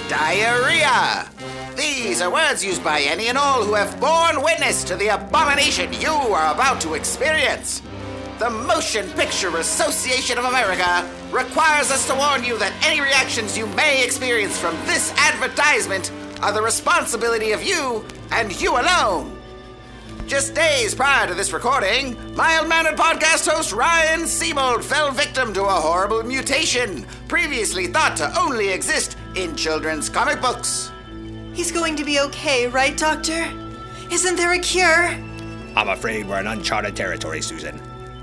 diarrhea. These are words used by any and all who have borne witness to the abomination you are about to experience. The Motion Picture Association of America requires us to warn you that any reactions you may experience from this advertisement are the responsibility of you and you alone. Just days prior to this recording, mild-mannered podcast host Ryan Seybold fell victim to a horrible mutation previously thought to only exist in children's comic books. He's going to be okay, right, Doctor? Isn't there a cure? I'm afraid we're in uncharted territory, Susan.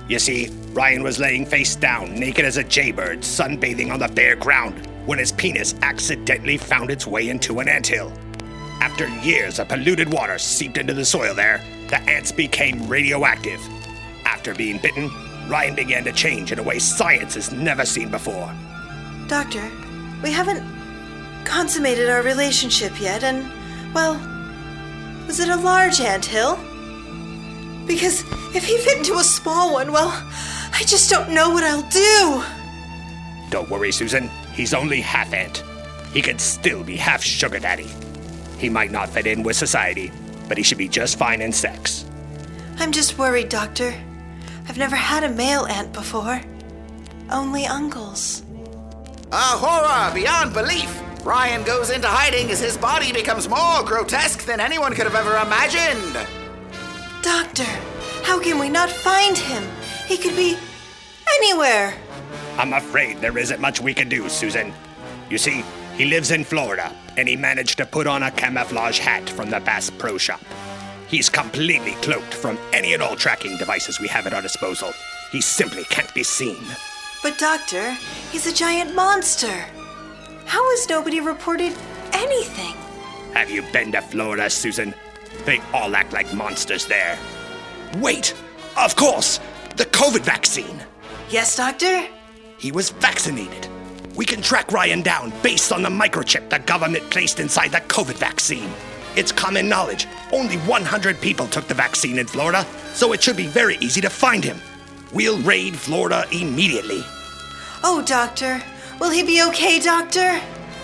You see, Ryan was laying face down, naked as a jaybird, sunbathing on the bare ground, when his penis accidentally found its way into an anthill. After years of polluted water seeped into the soil there, the ants became radioactive. After being bitten, Ryan began to change in a way science has never seen before. Doctor, we haven't consummated our relationship yet, and, well, was it a large anthill? Because if he fit into a small one, well, I just don't know what I'll do. Don't worry, Susan. He's only half ant. He could still be half sugar daddy. He might not fit in with society, but he should be just fine in sex. I'm just worried, Doctor. I've never had a male ant before. Only uncles. A horror beyond belief. Ryan goes into hiding as his body becomes more grotesque than anyone could have ever imagined. Doctor, how can we not find him? He could be anywhere. I'm afraid there isn't much we can do, Susan. You see, he lives in Florida, and he managed to put on a camouflage hat from the Bass Pro Shop. He's completely cloaked from any and all tracking devices we have at our disposal. He simply can't be seen. But Doctor, he's a giant monster. How has nobody reported anything? Have you been to Florida, Susan? They all act like monsters there. Wait! Of course! The COVID vaccine! Yes, Doctor? He was vaccinated. We can track Ryan down based on the microchip the government placed inside the COVID vaccine. It's common knowledge. Only 100 people took the vaccine in Florida, so it should be very easy to find him. We'll raid Florida immediately. Oh, Doctor. Will he be okay, Doctor?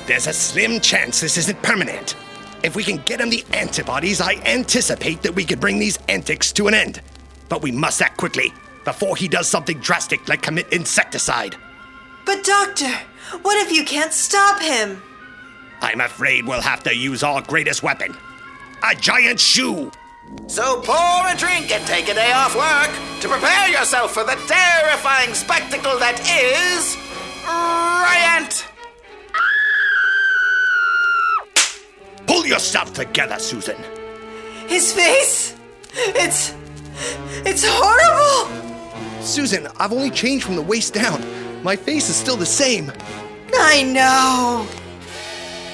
There's a slim chance this isn't permanent. If we can get him the antibodies, I anticipate that we could bring these antics to an end. But we must act quickly, before he does something drastic like commit insecticide. But Doctor, what if you can't stop him? I'm afraid we'll have to use our greatest weapon. A giant shoe! So pour a drink and take a day off work to prepare yourself for the terrifying spectacle that is... Riot! Pull yourself together, Susan. His face? It's horrible! Susan, I've only changed from the waist down. My face is still the same. I know.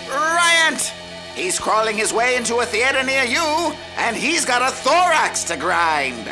Riot! He's crawling his way into a theater near you, and he's got a thorax to grind.